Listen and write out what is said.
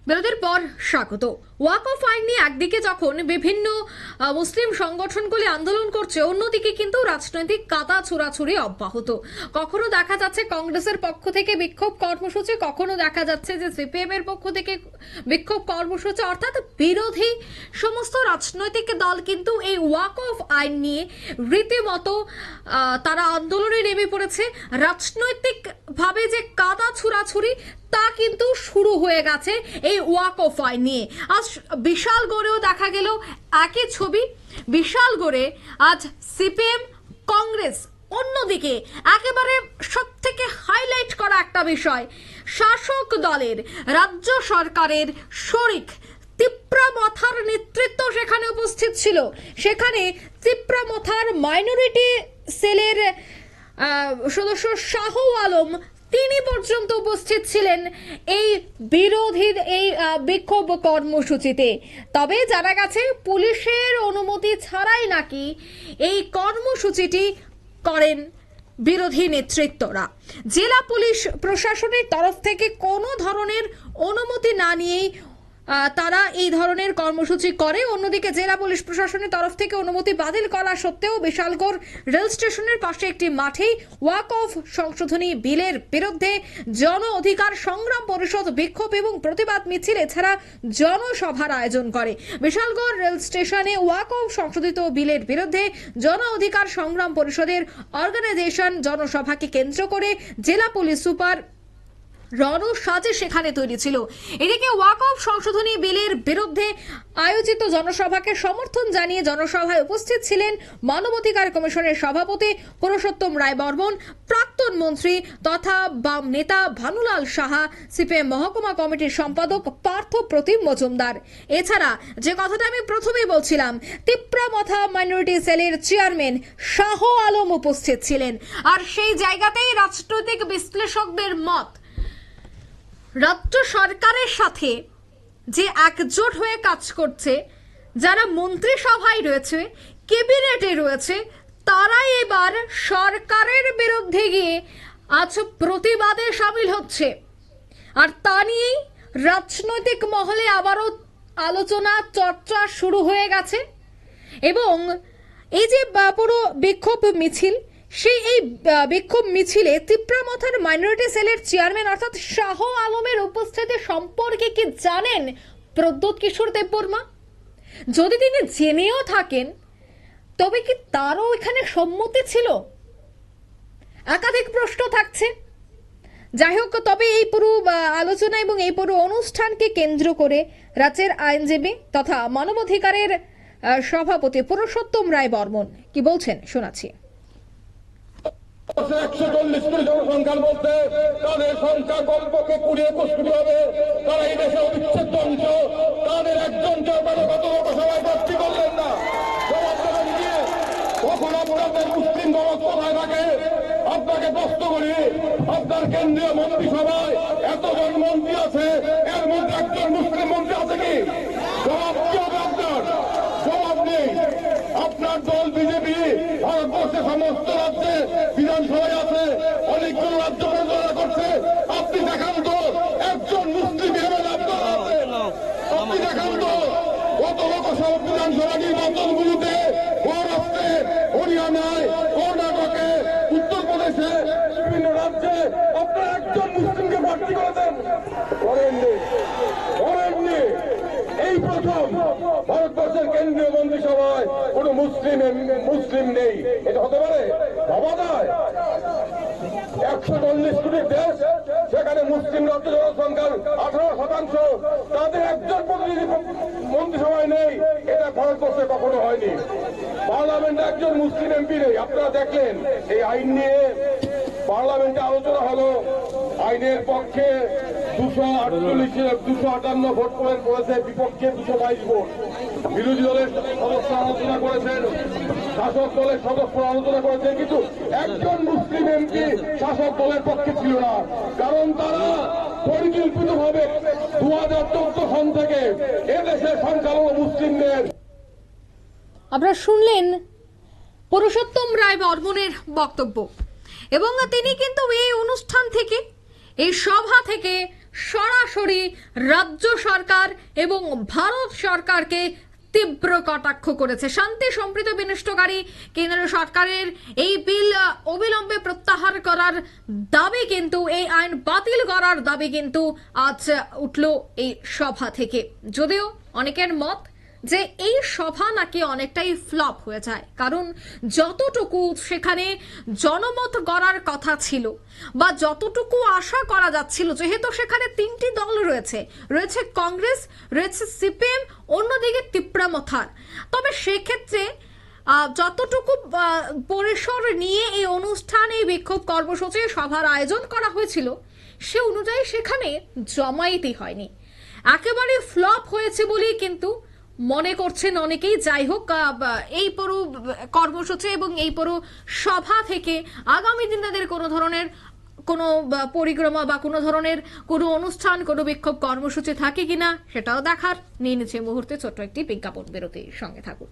বিরতির পর স্বাগত। ওয়াকফ আইন নিয়ে একদিকে যখন বিভিন্ন মুসলিম সংগঠনগুলি আন্দোলন করছে, অন্যদিকে কিন্তু রাজনৈতিক কাদা ছোড়াছুড়ি অব্যাহত। কখনো দেখা যাচ্ছে কংগ্রেসের পক্ষ থেকে বিক্ষোভ কর্মসূচি, কখনো দেখা যাচ্ছে যে সিপিএম এর পক্ষ থেকে বিক্ষোভ কর্মসূচি, অর্থাৎ বিরোধী সমস্ত রাজনৈতিক দল কিন্তু এই ওয়াকফ আইন নিয়ে রীতিমতো তারা আন্দোলনে নেমে পড়েছে। রাজনৈতিক ভাবে যে কাদা ছোড়াছুড়ি তা কিন্তু শুরু হয়ে গেছে এই ওয়াকফ আইন নিয়ে। আজ বিশালগড়েও দেখা গেল একই ছবি। বিশালগড়ে আজ সিপিএম কংগ্রেস, অন্যদিকে একেবারে সব থেকে হাইলাইট করা একটা বিষয়, শাসক দলের রাজ্য সরকারের শরিক তিপ্রামথার নেতৃত্ব সেখানে উপস্থিত ছিল। সেখানে তিপ্রামথার মাইনরিটি সেলের সদস্য শাহ আলম তিনি পর্যন্ত উপস্থিত ছিলেন এই বিরোধী এই বিক্ষোভ কর্মসূচিতে। তবে জানা গেছে পুলিশের অনুমতি ছাড়াই নাকি এই কর্মসূচিটি করেন বিরোধী নেতৃত্বরা। জেলা পুলিশ প্রশাসনের তরফ থেকে কোনো ধরনের অনুমতি না নিয়েই তারা এই ধরনের কর্মসূচি করে। অন্যদিকে জেলা পুলিশ প্রশাসনের তরফ থেকে অনুমতি বাতিল করা সত্ত্বেও বিশালগড় রেল স্টেশনের পাশে একটি মাঠেই ওয়াকফ সংশোধনী বিলের বিরুদ্ধে জন অধিকার সংগ্রাম পরিষদ বিক্ষোভ এবং প্রতিবাদ মিছিল এছাড়া জনসভার আয়োজন করে। বিশালগড় রেল স্টেশনে ওয়াকফ সংশোধিত বিলের বিরুদ্ধে জন অধিকার সংগ্রাম পরিষদের অর্গানাইজেশন জনসভাকে কেন্দ্র করে জেলা পুলিশ সুপার রণসাজে সেখানে তৈরি ছিল। এদিকে ওয়াকফ সংশোধনী বিলের বিরুদ্ধে আয়োজিত জনসভাকে সমর্থন জানিয়ে জনসভায় উপস্থিত ছিলেন মানবাধিকার কমিশনের সভাপতি পুরুষোত্তম রায় বর্মন, প্রাক্তন মন্ত্রী তথা বাম নেতা ভানুলাল সাহা, সিপিএম মহকুমা কমিটির সম্পাদক পার্থ প্রতিম মজুমদার। এছাড়া যে কথাটা আমি প্রথমেই বলছিলাম, তিপ্রামথা মাইনরিটি সেলের চেয়ারম্যান শাহ আলম উপস্থিত ছিলেন। আর সেই জায়গাতেই রাজনৈতিক বিশ্লেষকদের মত, রাজ্য সরকারের সাথে যে একজোট হয়ে কাজ করছে, যারা মন্ত্রিসভায় রয়েছে, ক্যাবিনেটে রয়েছে, তারাই এবার সরকারের বিরুদ্ধে গিয়ে আজ প্রতিবাদে সামিল হচ্ছে। আর তা নিয়েই রাজনৈতিক মহলে আবারও আলোচনা চর্চা শুরু হয়ে গেছে। এবং এই যে পুরো বিক্ষোভ মিছিল, সেই এই বিক্ষোভ মিছিলে তিপ্রামথার মাইনরিটি সেলের চেয়ারম্যান অর্থাৎ শাহ আলমের উপস্থিতি সম্পর্কে কি জানেন প্রদ্যোৎ কিশোর দেববর্মা? যদি তিনি জেনেও থাকেন তবে কি তারও এখানে সম্মতি ছিল? একাধিক প্রশ্ন থাকছে। যাই হোক, তবে এই পুরো আলোচনা এবং এই পুরো অনুষ্ঠানকে কেন্দ্র করে রাজ্যের আইনজীবী তথা মানবাধিকারের সভাপতি পুরুষোত্তম রায় বর্মন কি বলছেন শোনাচ্ছি। 140 কোটি জনসংখ্যার মধ্যে তাদের সংখ্যা কমপক্ষে 20-21 কোটি হবে। তারা এই দেশে অবিচ্ছেদ্য অংশ। তাদের একজনকে আপনারা গত লোকসভায় প্রার্থী করলেন না। জবাব দেবেন গিয়ে কখন আপনাদের মুসলিম দল কোথায় থাকে? আপনাকে প্রশ্ন করি, আপনার কেন্দ্রীয় মন্ত্রিসভায় এতজন মন্ত্রী আছে, এর মধ্যে একজন মুসলিম মন্ত্রী আছে কি? জবাব কি হবে আপনার? জবাব নেই। আপনার দল বিজেপি ভারতবর্ষের সমস্ত রাজ্যে বিধানসভায় আছে, অনেকগুলো রাজ্য পরিচালনা করছে। আপনি দেখান তো একজন মুসলিম এমএলএ আপনার আছে? আপনি দেখান তো কত লোকসভা বিধানসভা নির্বাচনগুলোতে মহারাষ্ট্রে, হরিয়ানায়, কর্ণাটকে, উত্তরপ্রদেশে, বিভিন্ন রাজ্যে আপনারা একজন মুসলিমকে প্রার্থী করেছেন? করেননি, করেননি। এই প্রথম ভারতবর্ষের কেন্দ্রীয় মন্ত্রিসভায় কোন মুসলিম নেই। এটা হতে পারে? ভাবা যায়? 140 কোটির দেশ, সেখানে মুসলিম রাজ্য জনসংখ্যার 18%, তাদের একজন প্রতিনিধি মন্ত্রিসভায় নেই। এটা ভারতবর্ষে কখনো হয়নি। পার্লামেন্টে একজন মুসলিম এমপি নেই। আপনারা দেখলেন এই আইন নিয়ে পার্লামেন্টে আলোচনা হলো। আইনের পক্ষে 258 ভোট করেছে, বিপক্ষে 222 ভোট। বিরোধী দলের সদস্য আলোচনা করেছেন, শাসক দলের সদস্য আলোচনা করেছে, কিন্তু একজন মুসলিম এমপি শাসক দলের পক্ষে ছিল না। কারণ তারা পরিকল্পিতভাবে 2014 সন থেকে এদেশের সংখ্যালঘু মুসলিমদের। আপনারা শুনলেন পুরুষোত্তম রায় বর্মনের বক্তব্য। এবং তিনি কিন্তু এই অনুষ্ঠান থেকে, এই সভা থেকে সরাসরি রাজ্য সরকার এবং ভারত সরকারকে তীব্র কটাক্ষ করেছে। শান্তি সম্প্রীতি বিনষ্টকারী কেন্দ্র সরকারের এই বিল অবিলম্বে প্রত্যাহার করার দাবি কিন্তু, এই আইন বাতিল করার দাবি কিন্তু আজ উঠল এই সভা থেকে। যদিও অনেকের মত যে এই সভা নাকি অনেকটাই ফ্লপ হয়ে যায়, কারণ যতটুকু সেখানে জনমত গড়ার কথা ছিল বা যতটুকু আশা করা যাচ্ছিল, যেহেতু সেখানে তিনটি দল রয়েছে কংগ্রেস, রয়েছে সিপিএম, অন্যদিকে তিপ্রামথার, তবে সেক্ষেত্রে যতটুকু পরিসর নিয়ে এই অনুষ্ঠান, এই বিক্ষোভ কর্মসূচি সভার আয়োজন করা হয়েছিল, সে অনুযায়ী সেখানে জমায়েতই হয়নি, একেবারে ফ্লপ হয়েছে বলেই কিন্তু মনে করছেন অনেকেই। যাই হোক, এই পুরো কর্মসূচি এবং এই পুরো সভা থেকে আগামী দিনদের কোনো ধরনের কোনো পরিক্রমা বা কোনো ধরনের কোনো অনুষ্ঠান, কোনো বিক্ষোভ কর্মসূচি থাকে কিনা সেটাও দেখার। নিয়ে নিচ্ছে মুহূর্তে ছোট্ট একটি বিজ্ঞাপন বিরতির সঙ্গে থাকুন।